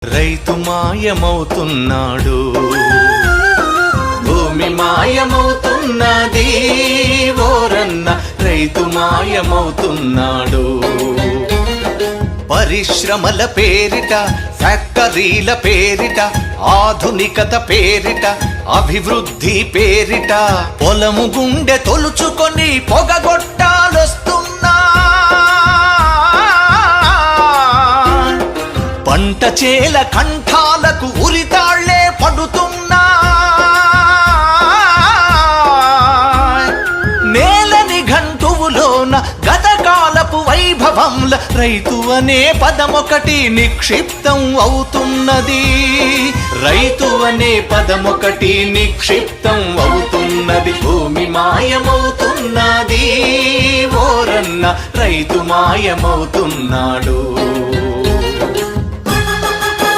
రైతు మాయమవుతున్నాడు, భూమి మాయమవుతున్నది ఓరన్న, రైతు మాయమవుతున్నాడు. పరిశ్రమల పేరిట, ఫ్యాక్టరీల పేరిట, ఆధునికత పేరిట, అభివృద్ధి పేరిట పొలము గుండె తొలుచుకొని పొగగొట్టాలొస్తున్నా. పంట చేల కంఠాలకు ఉరితాళ్లే పడుతున్నా. నేలని గంటువులోన గతకాలపు వైభవంల రైతు అనే పదమొకటి నిక్షిప్తం అవుతున్నది. రైతు అనే పదమొకటి నిక్షిప్తం అవుతున్నది. భూమి మాయమవుతున్నది ఓరన్న, రైతు మాయమవుతున్నాడు.